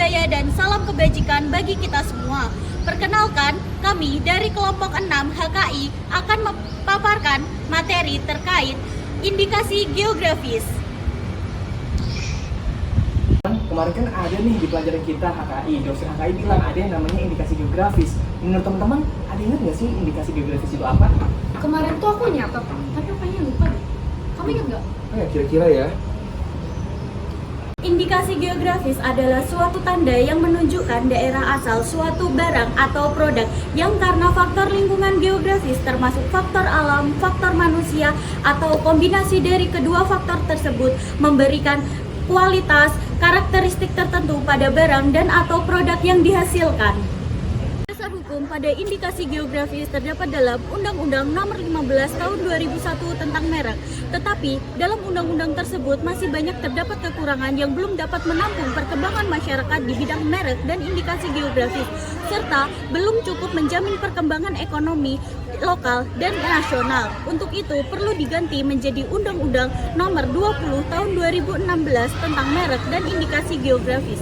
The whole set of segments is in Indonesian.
budaya dan salam kebajikan bagi kita semua. Perkenalkan, kami dari kelompok 6 HKI akan memaparkan materi terkait indikasi geografis. Kemarin kan ada nih di pelajaran kita HKI, dosen HKI bilang ada yang namanya indikasi geografis. Menurut teman-teman, ada ingat nggak sih indikasi geografis itu apa? Kemarin tuh aku nyatet, tapi aku kayaknya lupa deh. Kamu ingat nggak? Oh ya, kira-kira ya. Indikasi geografis adalah suatu tanda yang menunjukkan daerah asal suatu barang atau produk yang karena faktor lingkungan geografis termasuk faktor alam, faktor manusia, atau kombinasi dari kedua faktor tersebut memberikan kualitas, karakteristik tertentu pada barang dan atau produk yang dihasilkan. Dasar hukum pada indikasi geografis terdapat dalam Undang-Undang Nomor 15 Tahun 2001 tentang merek. Tetapi dalam undang-undang tersebut masih banyak terdapat kekurangan yang belum dapat menampung perkembangan masyarakat di bidang merek dan indikasi geografis, serta belum cukup menjamin perkembangan ekonomi lokal dan nasional. Untuk itu perlu diganti menjadi Undang-Undang Nomor 20 Tahun 2016 tentang merek dan indikasi geografis.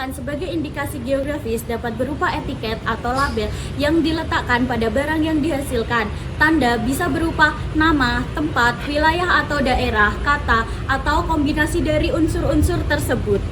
Sebagai indikasi geografis dapat berupa etiket atau label yang diletakkan pada barang yang dihasilkan. Tanda bisa berupa nama, tempat, wilayah atau daerah, kata, atau kombinasi dari unsur-unsur tersebut.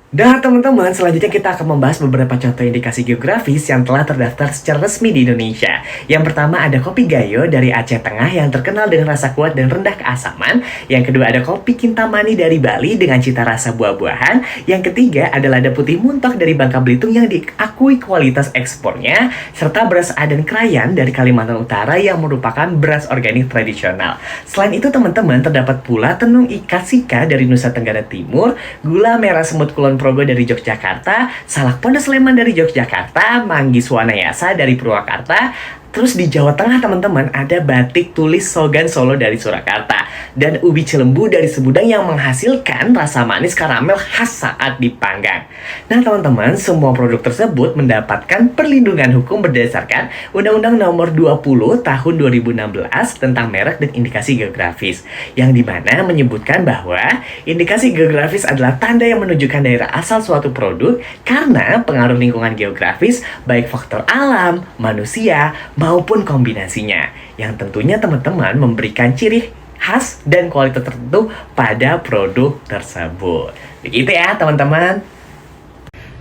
Nah teman-teman, selanjutnya kita akan membahas beberapa contoh indikasi geografis yang telah terdaftar secara resmi di Indonesia. Yang pertama ada kopi Gayo dari Aceh Tengah yang terkenal dengan rasa kuat dan rendah keasaman. Yang kedua ada kopi Kintamani dari Bali dengan cita rasa buah-buahan. Yang ketiga ada lada putih Muntok dari Bangka Belitung yang diakui kualitas ekspornya. Serta beras Adan Krayan dari Kalimantan Utara yang merupakan beras organik tradisional. Selain itu teman-teman, terdapat pula tenung Ika Sika dari Nusa Tenggara Timur, gula merah semut Kulon Progo dari Yogyakarta, Salak Pondok Sleman dari Yogyakarta, Manggis Wanayasa dari Purwakarta. Terus di Jawa Tengah teman-teman ada batik tulis Sogan Solo dari Surakarta dan ubi Cilembu dari Sebudang yang menghasilkan rasa manis karamel khas saat dipanggang. Nah teman-teman, semua produk tersebut mendapatkan perlindungan hukum berdasarkan Undang-Undang Nomor 20 Tahun 2016 tentang merek dan indikasi geografis, yang dimana menyebutkan bahwa indikasi geografis adalah tanda yang menunjukkan daerah asal suatu produk karena pengaruh lingkungan geografis baik faktor alam, manusia, maupun kombinasinya, yang tentunya teman-teman memberikan ciri khas dan kualitas tertentu pada produk tersebut. Begitu ya teman-teman.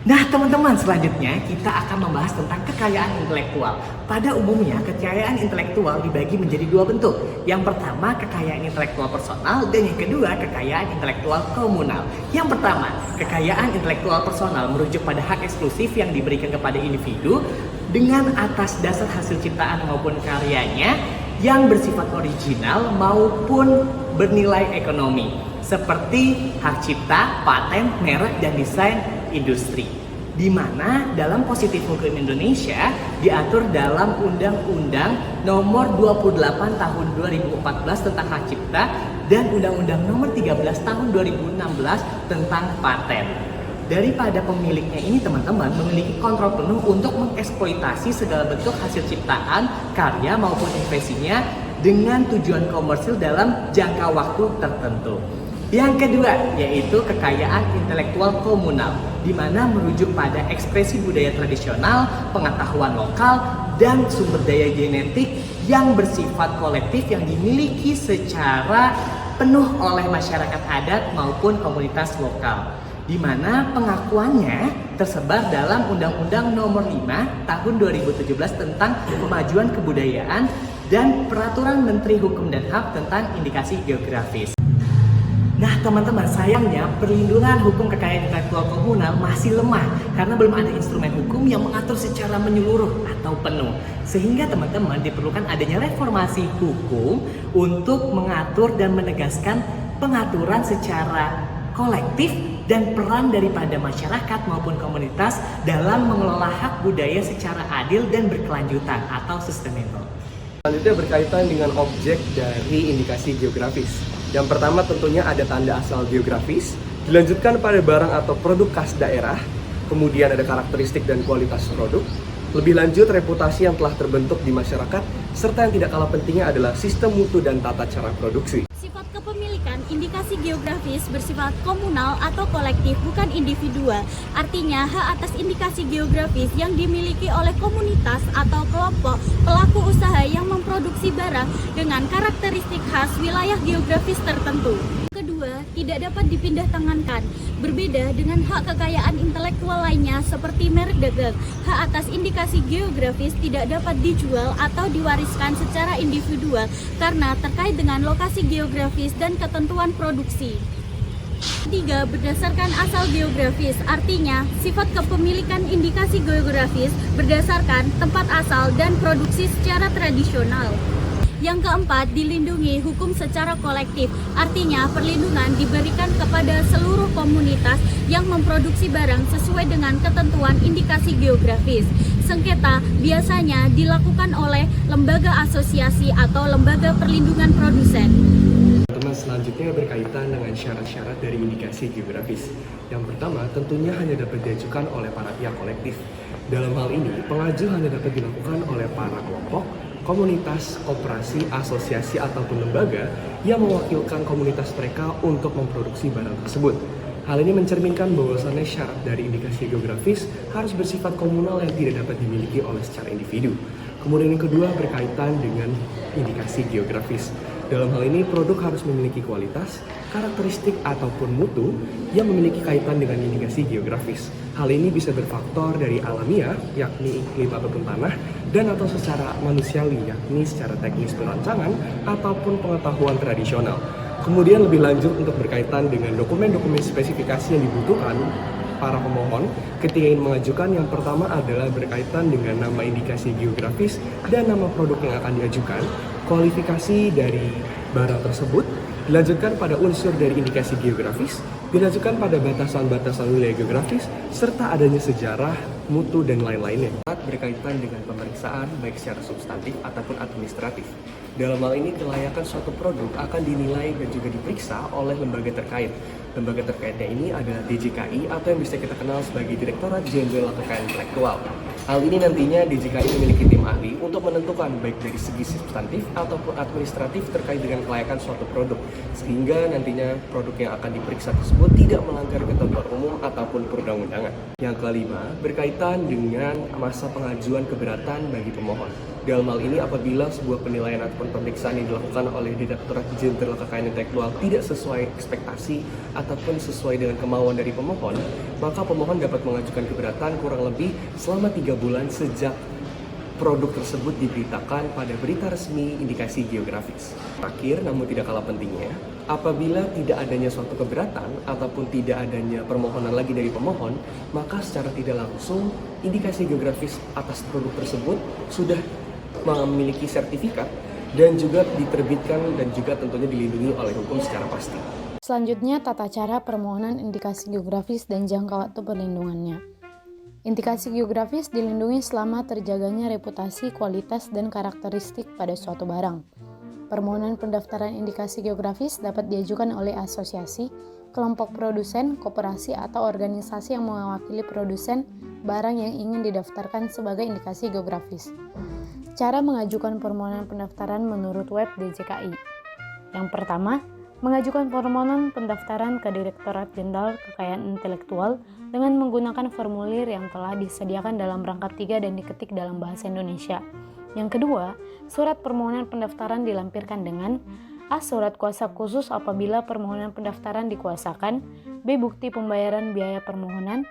Nah teman-teman, selanjutnya kita akan membahas tentang kekayaan intelektual. Pada umumnya kekayaan intelektual dibagi menjadi dua bentuk. Yang pertama kekayaan intelektual personal dan yang kedua kekayaan intelektual komunal. Yang pertama, kekayaan intelektual personal merujuk pada hak eksklusif yang diberikan kepada individu dengan atas dasar hasil ciptaan maupun karyanya yang bersifat original maupun bernilai ekonomi, seperti hak cipta, paten, merek, dan desain industri. Di mana dalam positif hukum Indonesia diatur dalam Undang-Undang Nomor 28 Tahun 2014 tentang hak cipta dan Undang-Undang Nomor 13 Tahun 2016 tentang paten. Daripada pemiliknya ini teman-teman memiliki kontrol penuh untuk mengeksploitasi segala bentuk hasil ciptaan, karya maupun investasinya dengan tujuan komersil dalam jangka waktu tertentu. Yang kedua yaitu kekayaan intelektual komunal, di mana merujuk pada ekspresi budaya tradisional, pengetahuan lokal, dan sumber daya genetik yang bersifat kolektif yang dimiliki secara penuh oleh masyarakat adat maupun komunitas lokal, di mana pengakuannya tersebar dalam Undang-Undang Nomor 5 Tahun 2017 tentang Pemajuan Kebudayaan dan Peraturan Menteri Hukum dan HAM tentang indikasi geografis. Nah teman-teman, sayangnya perlindungan hukum kekayaan intelektual komunal masih lemah karena belum ada instrumen hukum yang mengatur secara menyeluruh atau penuh. Sehingga teman-teman diperlukan adanya reformasi hukum untuk mengatur dan menegaskan pengaturan secara kolektif dan peran daripada masyarakat maupun komunitas dalam mengelola hak budaya secara adil dan berkelanjutan atau sustainable. Selanjutnya berkaitan dengan objek dari indikasi geografis. Yang pertama tentunya ada tanda asal geografis, dilanjutkan pada barang atau produk khas daerah, kemudian ada karakteristik dan kualitas produk, Lebih lanjut, reputasi yang telah terbentuk di masyarakat, serta yang tidak kalah pentingnya adalah sistem mutu dan tata cara produksi. Sifat kepemilikan indikasi geografis bersifat komunal atau kolektif, bukan individual. Artinya, hak atas indikasi geografis yang dimiliki oleh komunitas atau kelompok pelaku usaha yang memproduksi barang dengan karakteristik khas wilayah geografis tertentu. Kedua, tidak dapat dipindah tangankan. Berbeda dengan hak kekayaan intelektual lainnya seperti merek dagang, hak atas indikasi geografis tidak dapat dijual atau diwariskan secara individual karena terkait dengan lokasi geografis dan ketentuan produksi. Ketiga, berdasarkan asal geografis, artinya sifat kepemilikan indikasi geografis berdasarkan tempat asal dan produksi secara tradisional. Yang keempat, dilindungi hukum secara kolektif, artinya perlindungan diberikan kepada seluruh komunitas yang memproduksi barang sesuai dengan ketentuan indikasi geografis. Sengketa biasanya dilakukan oleh lembaga asosiasi atau lembaga perlindungan produsen. Teman selanjutnya berkaitan dengan syarat-syarat dari indikasi geografis. Yang pertama, tentunya hanya dapat diajukan oleh para pihak kolektif. Dalam hal ini, pengaju hanya dapat dilakukan oleh para kelompok, komunitas, koperasi, asosiasi, ataupun lembaga yang mewakilkan komunitas mereka untuk memproduksi barang tersebut. Hal ini mencerminkan bahwasannya syarat dari indikasi geografis harus bersifat komunal yang tidak dapat dimiliki oleh secara individu. Kemudian yang kedua berkaitan dengan indikasi geografis. Dalam hal ini, produk harus memiliki kualitas, karakteristik, ataupun mutu yang memiliki kaitan dengan indikasi geografis. Hal ini bisa berfaktor dari alamiah, yakni iklim ataupun tanah, dan atau secara manusiawi, yakni secara teknis perancangan ataupun pengetahuan tradisional. Kemudian lebih lanjut untuk berkaitan dengan dokumen-dokumen spesifikasi yang dibutuhkan para pemohon ketika ingin mengajukan, yang pertama adalah berkaitan dengan nama indikasi geografis dan nama produk yang akan diajukan, kualifikasi dari barang tersebut, dilanjutkan pada unsur dari indikasi geografis, dilanjutkan pada batasan-batasan wilayah geografis, serta adanya sejarah, mutu, dan lain-lainnya. Berkaitan dengan pemeriksaan baik secara substantif ataupun administratif. Dalam hal ini, kelayakan suatu produk akan dinilai dan juga diperiksa oleh lembaga terkait. Lembaga terkaitnya ini adalah DJKI atau yang bisa kita kenal sebagai Direktorat Jenderal Kekayaan Intelektual. Hal ini nantinya DJKI memiliki tim ahli untuk menentukan baik dari segi substantif ataupun administratif terkait dengan kelayakan suatu produk, sehingga nantinya produk yang akan diperiksa tersebut tidak melanggar ketentuan umum ataupun perundang-undangan. Yang kelima, berkaitan dengan masa pengajuan keberatan bagi pemohon. Dalam hal ini, apabila sebuah penilaian ataupun pemeriksaan yang dilakukan oleh Direktorat Jenderal Kekayaan Intelektual tidak sesuai ekspektasi ataupun sesuai dengan kemauan dari pemohon, maka pemohon dapat mengajukan keberatan kurang lebih selama 3 bulan sejak produk tersebut diberitakan pada berita resmi indikasi geografis. Terakhir, namun tidak kalah pentingnya, apabila tidak adanya suatu keberatan ataupun tidak adanya permohonan lagi dari pemohon, maka secara tidak langsung indikasi geografis atas produk tersebut sudah memiliki sertifikat dan juga diterbitkan dan juga tentunya dilindungi oleh hukum secara pasti. Selanjutnya, tata cara permohonan indikasi geografis dan jangka waktu perlindungannya. Indikasi geografis dilindungi selama terjaganya reputasi, kualitas, dan karakteristik pada suatu barang. Permohonan pendaftaran indikasi geografis dapat diajukan oleh asosiasi, kelompok produsen, koperasi, atau organisasi yang mewakili produsen barang yang ingin didaftarkan sebagai indikasi geografis. Cara mengajukan permohonan pendaftaran menurut web DJKI. Yang pertama, mengajukan permohonan pendaftaran ke Direktorat Jenderal Kekayaan Intelektual dengan menggunakan formulir yang telah disediakan dalam rangkap 3 dan diketik dalam bahasa Indonesia. Yang kedua, surat permohonan pendaftaran dilampirkan dengan A. Surat kuasa khusus apabila permohonan pendaftaran dikuasakan, B. Bukti pembayaran biaya permohonan,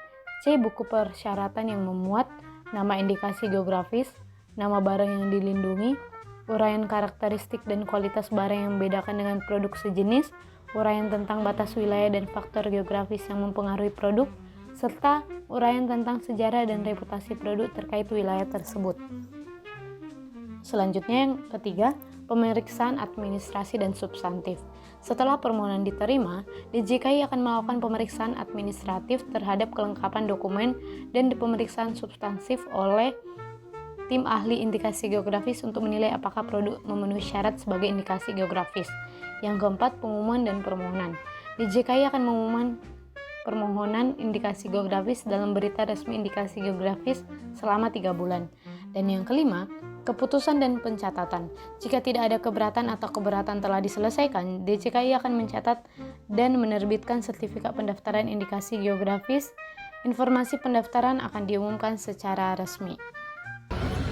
C. Buku persyaratan yang memuat nama indikasi geografis, nama barang yang dilindungi, uraian karakteristik dan kualitas barang yang membedakan dengan produk sejenis, uraian tentang batas wilayah dan faktor geografis yang mempengaruhi produk, serta uraian tentang sejarah dan reputasi produk terkait wilayah tersebut. Selanjutnya yang ketiga, pemeriksaan administrasi dan substantif. Setelah permohonan diterima, DJKI akan melakukan pemeriksaan administratif terhadap kelengkapan dokumen dan pemeriksaan substansif oleh tim ahli indikasi geografis untuk menilai apakah produk memenuhi syarat sebagai indikasi geografis. Yang keempat, pengumuman dan permohonan. DJKI akan mengumumkan permohonan permohonan indikasi geografis dalam berita resmi indikasi geografis selama 3 bulan. Dan yang kelima, keputusan dan pencatatan. Jika tidak ada keberatan atau keberatan telah diselesaikan, DJKI akan mencatat dan menerbitkan sertifikat pendaftaran indikasi geografis. Informasi pendaftaran akan diumumkan secara resmi.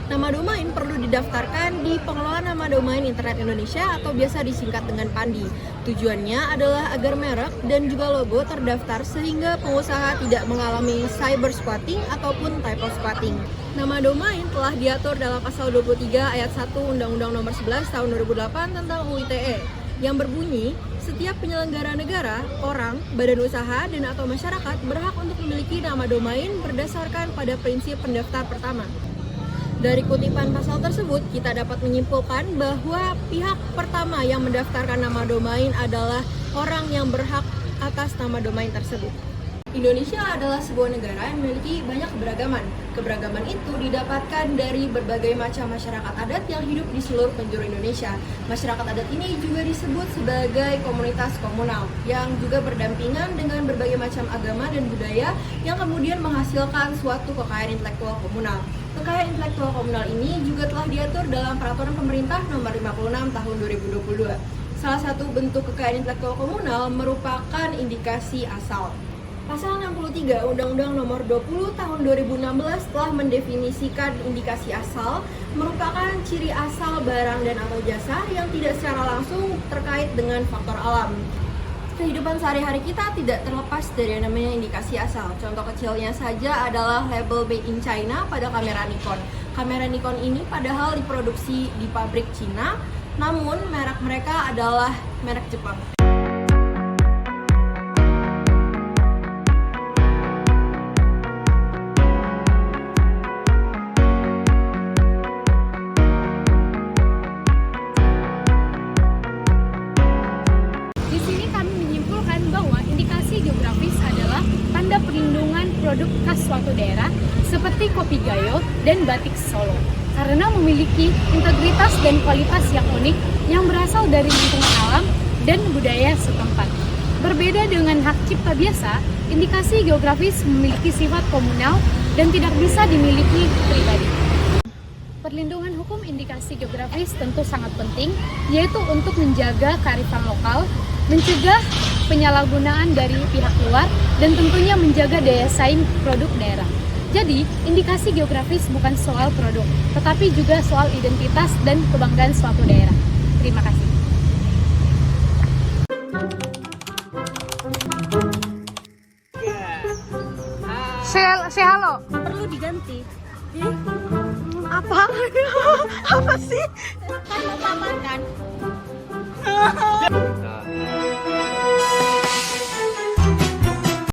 Nama domain perlu didaftarkan di Pengelola Nama Domain Internet Indonesia atau biasa disingkat dengan PANDI. Tujuannya adalah agar merek dan juga logo terdaftar sehingga pengusaha tidak mengalami cyber squatting ataupun typo squatting. Nama domain telah diatur dalam pasal 23 ayat 1 Undang-Undang Nomor 11 Tahun 2008 tentang UITE yang berbunyi, setiap penyelenggara negara, orang, badan usaha, dan atau masyarakat berhak untuk memiliki nama domain berdasarkan pada prinsip pendaftar pertama. Dari kutipan pasal tersebut, kita dapat menyimpulkan bahwa pihak pertama yang mendaftarkan nama domain adalah orang yang berhak atas nama domain tersebut. Indonesia adalah sebuah negara yang memiliki banyak keberagaman. Keberagaman itu didapatkan dari berbagai macam masyarakat adat yang hidup di seluruh penjuru Indonesia. Masyarakat adat ini juga disebut sebagai komunitas komunal yang juga berdampingan dengan berbagai macam agama dan budaya yang kemudian menghasilkan suatu kekayaan intelektual komunal. Kekayaan intelektual komunal ini juga telah diatur dalam Peraturan Pemerintah Nomor 56 Tahun 2022. Salah satu bentuk kekayaan intelektual komunal merupakan indikasi asal. Pasal 63 Undang-Undang Nomor 20 Tahun 2016 telah mendefinisikan indikasi asal merupakan ciri asal barang dan atau jasa yang tidak secara langsung terkait dengan faktor alam. Kehidupan sehari-hari kita tidak terlepas dari yang namanya indikasi asal. Contoh kecilnya saja adalah label Made in China pada kamera Nikon. Kamera Nikon ini padahal diproduksi di pabrik Cina, namun merek mereka adalah merek Jepang. Produk khas suatu daerah seperti kopi Gayo dan batik Solo karena memiliki integritas dan kualitas yang unik yang berasal dari lingkungan alam dan budaya setempat. Berbeda dengan hak cipta biasa, indikasi geografis memiliki sifat komunal dan tidak bisa dimiliki pribadi. Perlindungan hukum indikasi geografis tentu sangat penting, yaitu untuk menjaga kearifan lokal, mencegah penyalahgunaan dari pihak luar, dan tentunya menjaga daya saing produk daerah. Jadi, indikasi geografis bukan soal produk, tetapi juga soal identitas dan kebanggaan suatu daerah. Terima kasih. Say halo. Perlu diganti. Apa? Apa sih? Kan mau pamer kan?